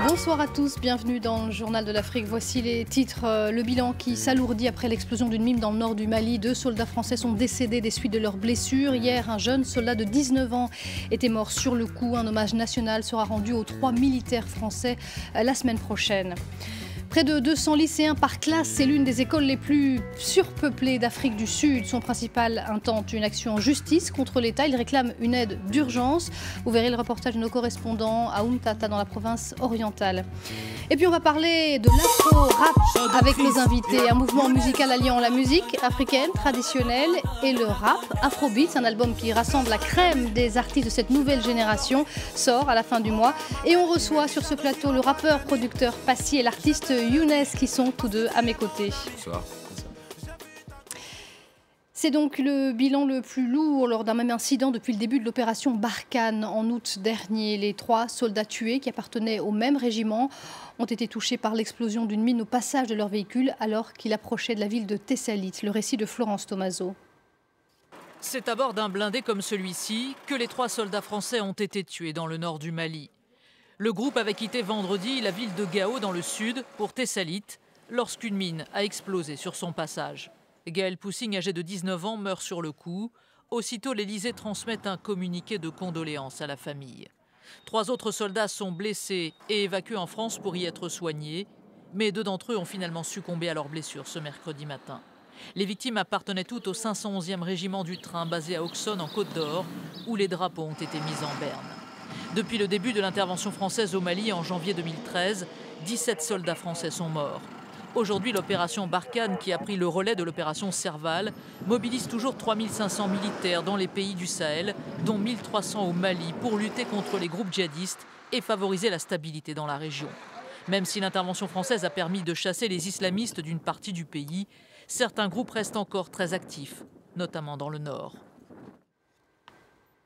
Bonsoir à tous, bienvenue dans le Journal de l'Afrique. Voici les titres. Le bilan qui s'alourdit après l'explosion d'une mine dans le nord du Mali. 2 soldats français sont décédés des suites de leurs blessures. Hier, un jeune soldat de 19 ans était mort sur le coup. Un hommage national sera rendu aux 3 militaires français la semaine prochaine. Près de 200 lycéens par classe, c'est l'une des écoles les plus surpeuplées d'Afrique du Sud. Son principal intente une action en justice contre l'État. Il réclame une aide d'urgence. Vous verrez le reportage de nos correspondants à Umtata dans la province orientale. Et puis on va parler de l'afro-rap avec nos invités. Un mouvement musical alliant la musique africaine traditionnelle et le rap. Afrobeats, un album qui rassemble la crème des artistes de cette nouvelle génération, sort à la fin du mois. Et on reçoit sur ce plateau le rappeur, producteur Passy et l'artiste Younes qui sont tous deux à mes côtés. Bonsoir. C'est donc le bilan le plus lourd lors d'un même incident depuis le début de l'opération Barkhane en août dernier. Les 3 soldats tués qui appartenaient au même régiment ont été touchés par l'explosion d'une mine au passage de leur véhicule alors qu'il approchait de la ville de Thessalite. Le récit de Florence Tomaso. C'est à bord d'un blindé comme celui-ci que les 3 soldats français ont été tués dans le nord du Mali. Le groupe avait quitté vendredi la ville de Gao dans le sud pour Thessalite lorsqu'une mine a explosé sur son passage. Gaël Poussing, âgé de 19 ans, meurt sur le coup. Aussitôt, l'Élysée transmet un communiqué de condoléances à la famille. 3 autres soldats sont blessés et évacués en France pour y être soignés. Mais 2 d'entre eux ont finalement succombé à leurs blessures ce mercredi matin. Les victimes appartenaient toutes au 511e régiment du train basé à Auxonne en Côte d'Or, où les drapeaux ont été mis en berne. Depuis le début de l'intervention française au Mali en janvier 2013, 17 soldats français sont morts. Aujourd'hui, l'opération Barkhane, qui a pris le relais de l'opération Serval, mobilise toujours 3500 militaires dans les pays du Sahel, dont 1300 au Mali, pour lutter contre les groupes djihadistes et favoriser la stabilité dans la région. Même si l'intervention française a permis de chasser les islamistes d'une partie du pays, certains groupes restent encore très actifs, notamment dans le nord.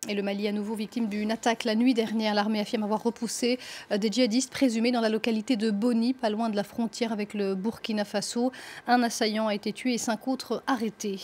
Et le Mali à nouveau victime d'une attaque la nuit dernière. L'armée affirme avoir repoussé des djihadistes présumés dans la localité de Boni, pas loin de la frontière avec le Burkina Faso. Un assaillant a été tué et 5 autres arrêtés.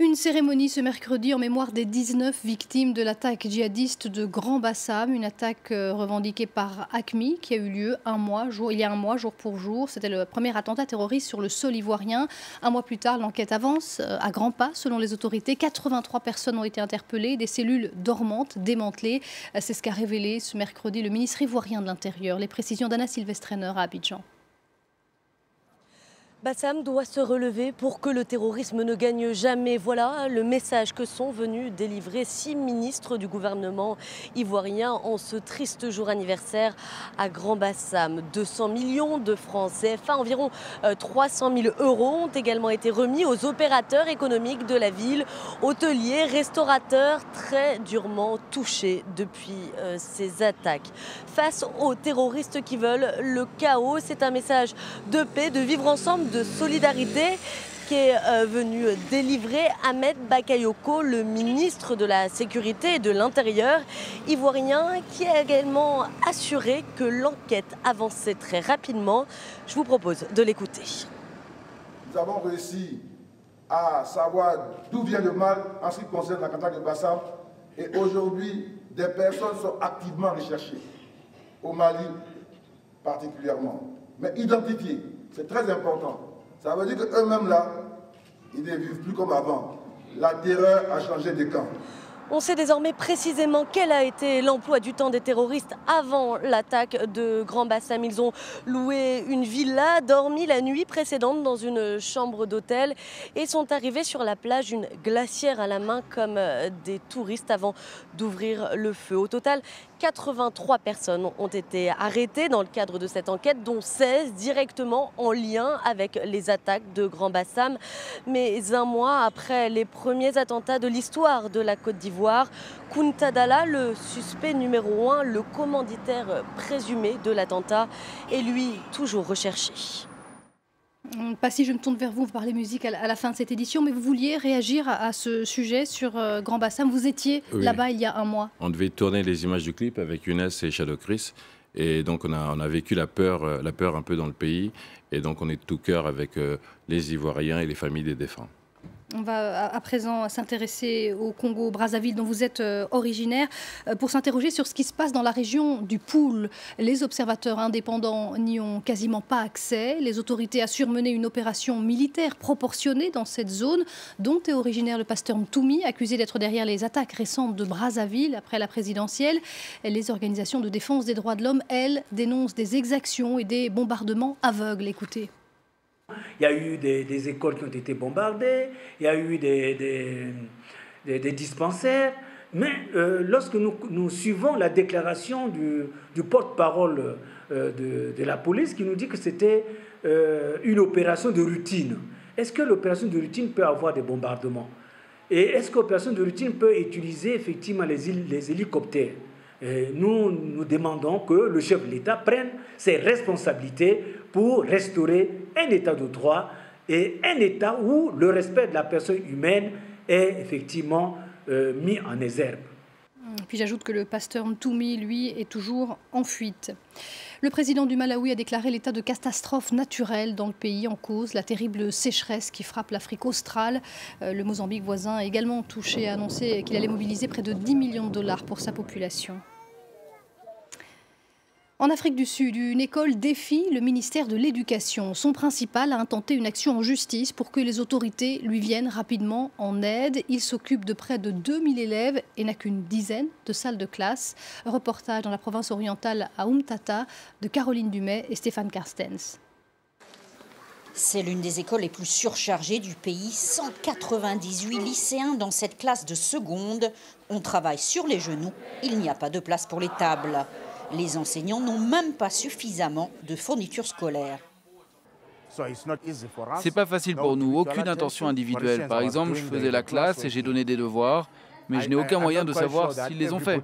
Une cérémonie ce mercredi en mémoire des 19 victimes de l'attaque djihadiste de Grand Bassam, une attaque revendiquée par AQMI qui a eu lieu il y a un mois, jour pour jour. C'était le premier attentat terroriste sur le sol ivoirien. Un mois plus tard, l'enquête avance à grands pas selon les autorités. 83 personnes ont été interpellées, des cellules dormantes démantelées. C'est ce qu'a révélé ce mercredi le ministre ivoirien de l'Intérieur. Les précisions d'Anna Sylvestrener à Abidjan. Bassam doit se relever pour que le terrorisme ne gagne jamais. Voilà le message que sont venus délivrer 6 ministres du gouvernement ivoirien en ce triste jour anniversaire à Grand Bassam. 200 millions de francs CFA, environ 300 000 euros ont également été remis aux opérateurs économiques de la ville, hôteliers, restaurateurs très durement touchés depuis ces attaques. Face aux terroristes qui veulent le chaos, c'est un message de paix, de vivre ensemble, de solidarité qui est venu délivrer Ahmed Bakayoko, le ministre de la Sécurité et de l'Intérieur ivoirien, qui a également assuré que l'enquête avançait très rapidement. Je vous propose de l'écouter. Nous avons réussi à savoir d'où vient le mal en ce qui concerne la catastrophe de Bassam et aujourd'hui des personnes sont activement recherchées, au Mali particulièrement, mais identifiées. C'est très important. Ça veut dire qu'eux-mêmes là, ils ne vivent plus comme avant. La terreur a changé de camp. On sait désormais précisément quel a été l'emploi du temps des terroristes avant l'attaque de Grand Bassam. Ils ont loué une villa, dormi la nuit précédente dans une chambre d'hôtel et sont arrivés sur la plage, une glacière à la main comme des touristes avant d'ouvrir le feu. Au total, 83 personnes ont été arrêtées dans le cadre de cette enquête, dont 16 directement en lien avec les attaques de Grand Bassam. Mais un mois après les premiers attentats de l'histoire de la Côte d'Ivoire, Kounta Dalla, le suspect numéro 1, le commanditaire présumé de l'attentat, est lui toujours recherché. Passy, je me tourne vers vous, vous parlez musique à la fin de cette édition, mais vous vouliez réagir à ce sujet sur Grand Bassam. Vous étiez là-bas il y a un mois. On devait tourner les images du clip avec Younes et Shadow Chris. Et donc on a vécu la peur un peu dans le pays. Et donc on est de tout cœur avec les Ivoiriens et les familles des défunts. On va à présent s'intéresser au Congo-Brazzaville dont vous êtes originaire pour s'interroger sur ce qui se passe dans la région du Poul. Les observateurs indépendants n'y ont quasiment pas accès. Les autorités assurent mener une opération militaire proportionnée dans cette zone dont est originaire le pasteur Mtoumi, accusé d'être derrière les attaques récentes de Brazzaville après la présidentielle. Les organisations de défense des droits de l'homme, elles, dénoncent des exactions et des bombardements aveugles. Écoutez. Il y a eu des écoles qui ont été bombardées, il y a eu des dispensaires, mais lorsque nous suivons la déclaration du porte-parole de la police qui nous dit que c'était une opération de routine. Est-ce que l'opération de routine peut avoir des bombardements? Et est-ce que l'opération de routine peut utiliser effectivement les hélicoptères? Nous demandons que le chef de l'État prenne ses responsabilités pour restaurer un État de droit et un État où le respect de la personne humaine est effectivement mis en exergue. Puis j'ajoute que le pasteur Mtoumi, lui, est toujours en fuite. Le président du Malawi a déclaré l'état de catastrophe naturelle dans le pays en cause, la terrible sécheresse qui frappe l'Afrique australe. Le Mozambique voisin a également touché et annoncé qu'il allait mobiliser près de 10 millions de dollars pour sa population. En Afrique du Sud, une école défie le ministère de l'Éducation. Son principal a intenté une action en justice pour que les autorités lui viennent rapidement en aide. Il s'occupe de près de 2000 élèves et n'a qu'une dizaine de salles de classe. Reportage dans la province orientale à Umtata de Caroline Dumais et Stéphane Carstens. C'est l'une des écoles les plus surchargées du pays. 198 lycéens dans cette classe de seconde. On travaille sur les genoux. Il n'y a pas de place pour les tables. Les enseignants n'ont même pas suffisamment de fournitures scolaires. C'est pas facile pour nous, aucune intention individuelle. Par exemple, je faisais la classe et j'ai donné des devoirs, mais je n'ai aucun moyen de savoir s'ils les ont faits.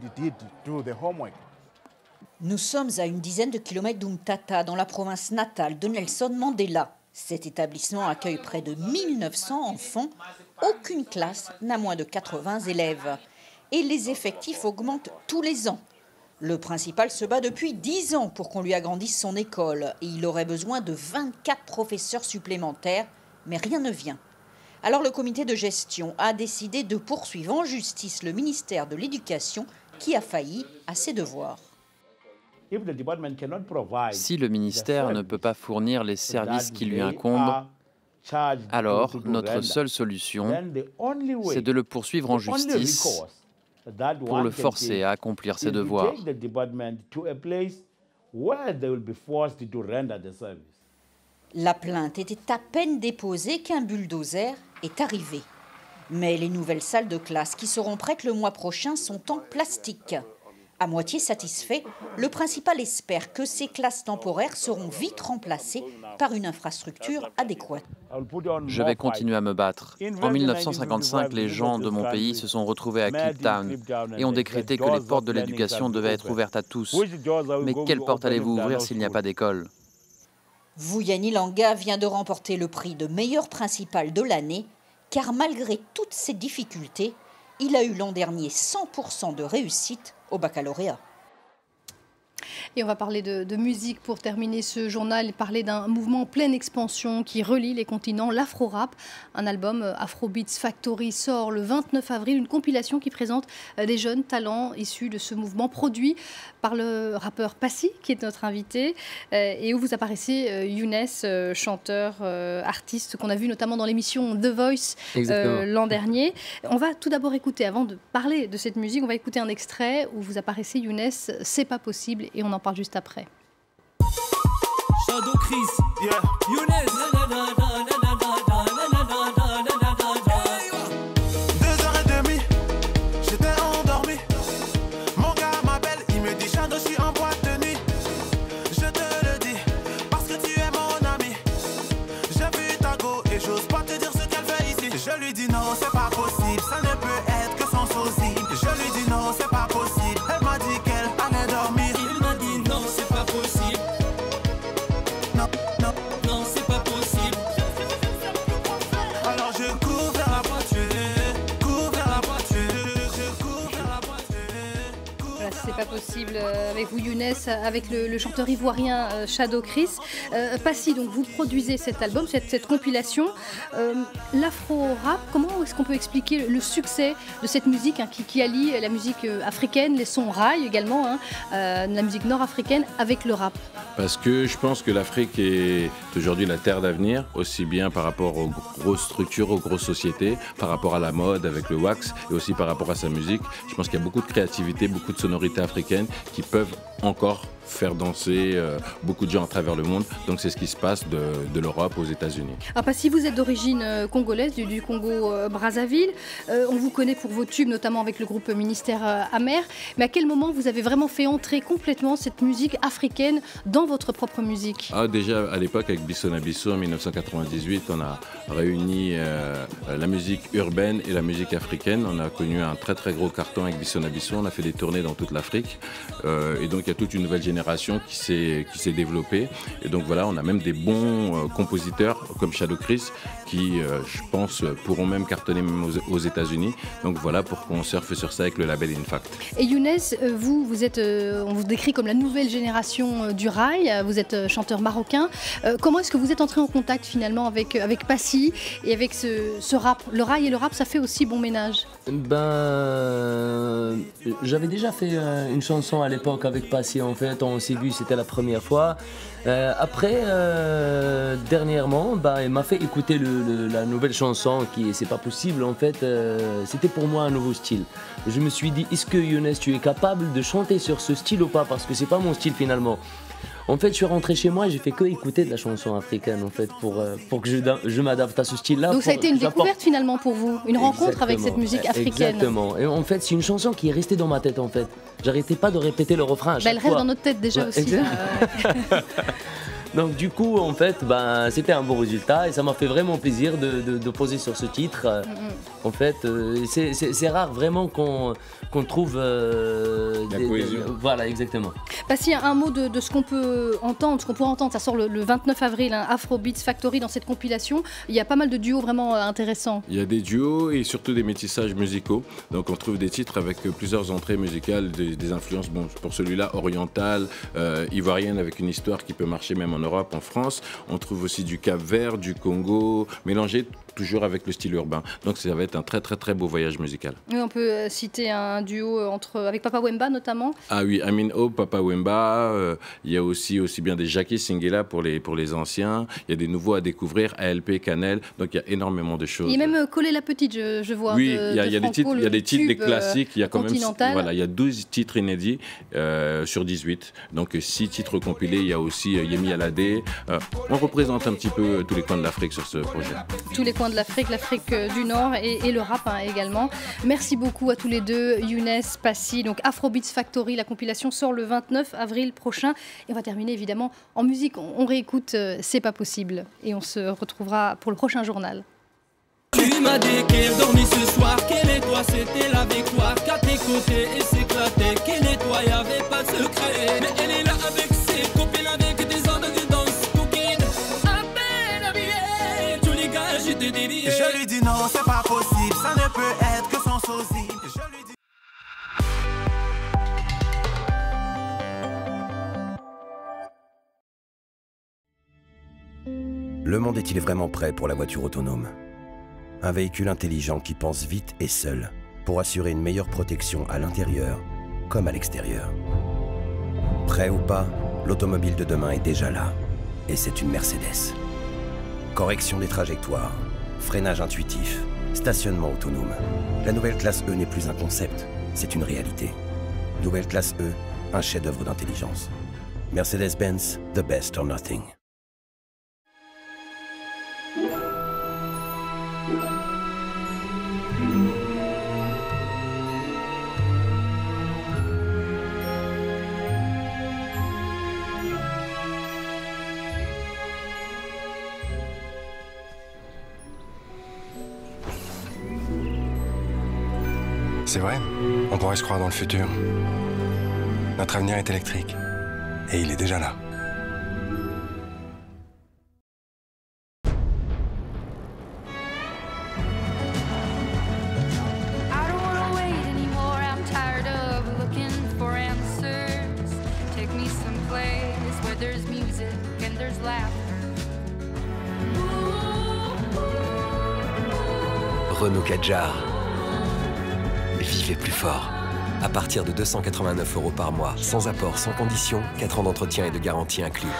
Nous sommes à une dizaine de kilomètres d'Umtata, dans la province natale de Nelson Mandela. Cet établissement accueille près de 1900 enfants. Aucune classe n'a moins de 80 élèves. Et les effectifs augmentent tous les ans. Le principal se bat depuis 10 ans pour qu'on lui agrandisse son école et il aurait besoin de 24 professeurs supplémentaires, mais rien ne vient. Alors le comité de gestion a décidé de poursuivre en justice le ministère de l'Éducation qui a failli à ses devoirs. Si le ministère ne peut pas fournir les services qui lui incombent, alors notre seule solution, c'est de le poursuivre en justice pour le forcer à accomplir ses devoirs. La plainte était à peine déposée qu'un bulldozer est arrivé. Mais les nouvelles salles de classe qui seront prêtes le mois prochain sont en plastique. À moitié satisfait, le principal espère que ces classes temporaires seront vite remplacées par une infrastructure adéquate. Je vais continuer à me battre. En 1955, les gens de mon pays se sont retrouvés à Kliptown et ont décrété que les portes de l'éducation devaient être ouvertes à tous. Mais quelles portes allez-vous ouvrir s'il n'y a pas d'école ? Vuyani Langa vient de remporter le prix de meilleur principal de l'année, car malgré toutes ces difficultés, il a eu l'an dernier 100% de réussite au baccalauréat. Et on va parler de musique pour terminer ce journal et parler d'un mouvement en pleine expansion qui relie les continents, l'Afro-Rap. Un album Afrobeats Factory sort le 29 avril, une compilation qui présente des jeunes talents issus de ce mouvement produit par le rappeur Passy, qui est notre invité, et où vous apparaissez Younes, chanteur, artiste qu'on a vu notamment dans l'émission The Voice l'an dernier. On va tout d'abord écouter, avant de parler de cette musique, on va écouter un extrait où vous apparaissez Younes, C'est pas possible, et on en parle juste après. Shadow Chris, yeah. Younes, 2h30, j'étais endormi. Mon gars m'appelle, il me dit Shadow, je suis en boîte de nuit. Je te le dis, parce que tu es mon ami. J'ai vu ta go et j'ose pas te dire ce qu'elle fait ici. Je lui dis non, c'est pas possible, ça ne peut être que son sosie. Je lui dis non, c'est pas possible, elle m'a dit qu'elle allait dormir. Il m'a dit non, c'est pas possible. Non, non, non, c'est pas possible. possible avec vous Younes, avec le chanteur ivoirien Shadow Chris. Passy, donc vous produisez cet album, cette compilation. L'afro-rap, comment est-ce qu'on peut expliquer le succès de cette musique qui allie la musique africaine, les sons rail également, la musique nord-africaine avec le rap? Parce que je pense que l'Afrique est aujourd'hui la terre d'avenir, aussi bien par rapport aux grosses structures, aux grosses sociétés, par rapport à la mode avec le wax et aussi par rapport à sa musique. Je pense qu'il y a beaucoup de créativité, beaucoup de sonorités africaines qui peuvent encore faire danser beaucoup de gens à travers le monde. Donc c'est ce qui se passe de l'Europe aux États-Unis. Alors Passy, vous êtes d'origine congolaise, du Congo-Brazzaville. On vous connaît pour vos tubes, notamment avec le groupe Ministère Amer. Mais à quel moment vous avez vraiment fait entrer complètement cette musique africaine dans votre propre musique? Déjà à l'époque avec Bisson à Bisson en 1998, on a réuni la musique urbaine et la musique africaine. On a connu un très très gros carton avec Bisson à Bisson. On a fait des tournées dans toute l'Afrique. Et donc il y a toute une nouvelle génération qui s'est développée. Et donc voilà, on a même des bons compositeurs comme Shadow Chris qui, je pense, pourront même cartonner même aux États-Unis. Donc voilà pourquoi on surfe sur ça avec le label Infact. Et Younes, vous êtes, on vous décrit comme la nouvelle génération du rail. Vous êtes chanteur marocain. Comment est-ce que vous êtes entré en contact finalement avec Passy et avec ce rap? Le rail et le rap, ça fait aussi bon ménage. J'avais déjà fait une chanson à l'époque avec Passy en fait. On s'est vu, c'était la première fois. Après, dernièrement, il m'a fait écouter la nouvelle chanson qui c'est pas possible en fait. C'était pour moi un nouveau style. Je me suis dit, est-ce que Younes, tu es capable de chanter sur ce style ou pas? Parce que c'est pas mon style finalement. En fait, je suis rentré chez moi et j'ai fait que écouter de la chanson africaine en fait pour que je m'adapte à ce style-là. Donc ça a été une découverte finalement pour vous, une rencontre avec cette musique africaine. Exactement. Et en fait, c'est une chanson qui est restée dans ma tête en fait. J'arrêtais pas de répéter le refrain à chaque fois. Elle reste dans notre tête déjà aussi. Donc du coup, en fait, c'était un bon résultat et ça m'a fait vraiment plaisir de poser sur ce titre. En fait, c'est rare vraiment qu'on trouve la cohésion. Voilà, exactement. Passy, un mot de ce qu'on peut entendre, ce qu'on pourra entendre. Ça sort le 29 avril, Afrobeats Factory dans cette compilation. Il y a pas mal de duos vraiment intéressants. Il y a des duos et surtout des métissages musicaux. Donc on trouve des titres avec plusieurs entrées musicales, des influences, bon, pour celui-là, orientales, ivoiriennes, avec une histoire qui peut marcher même en Europe, en France. On trouve aussi du Cap-Vert, du Congo, mélangé toujours avec le style urbain. Donc ça va être un très très très beau voyage musical. Oui, on peut citer un duo avec Papa Wemba notamment. Ah oui, Amin Hope, Papa Wemba. Il y a aussi bien des Jackie Singela pour les anciens. Il y a des nouveaux à découvrir, ALP, Canel. Donc il y a énormément de choses. Il y a même Coller la Petite, je vois. Oui, il y a des titres, des classiques. Il y a quand même, voilà, il y a 12 titres inédits sur 18. Donc 6 titres compilés. Il y a aussi Yemi Alade. On représente un petit peu tous les coins de l'Afrique sur ce projet. Tous les coins de l'Afrique du Nord et le rap également. Merci beaucoup à tous les deux, Younes, Passy. Donc Afrobeats Factory, la compilation sort le 29 avril prochain. Et on va terminer évidemment en musique. On réécoute C'est pas possible. Et on se retrouvera pour le prochain journal. Tu m'as dit qu'elle dormit ce soir, qu'elle et toi c'était la victoire, qu'à tes côtés et s'éclatait, qu'elle et toi y'avait pas de secret. Mais elle est là avec ses copines, avec des ordres de danse, coquine. À peine habillée, tous les gars j'étais délié. Je lui dis non, c'est pas possible, ça ne peut être que son sosie. Je lui dis... Le monde est-il vraiment prêt pour la voiture autonome? Un véhicule intelligent qui pense vite et seul pour assurer une meilleure protection à l'intérieur comme à l'extérieur. Prêt ou pas, l'automobile de demain est déjà là. Et c'est une Mercedes. Correction des trajectoires, freinage intuitif, stationnement autonome. La nouvelle classe E n'est plus un concept, c'est une réalité. Nouvelle classe E, un chef-d'œuvre d'intelligence. Mercedes-Benz, the best or nothing. C'est vrai, on pourrait se croire dans le futur. Notre avenir est électrique. Et il est déjà là. I don't wanna wait anymore, I'm tired of looking for answers. Renault Kadjar. Vivez plus fort. À partir de 289 € par mois, sans apport, sans condition, 4 ans d'entretien et de garantie inclus.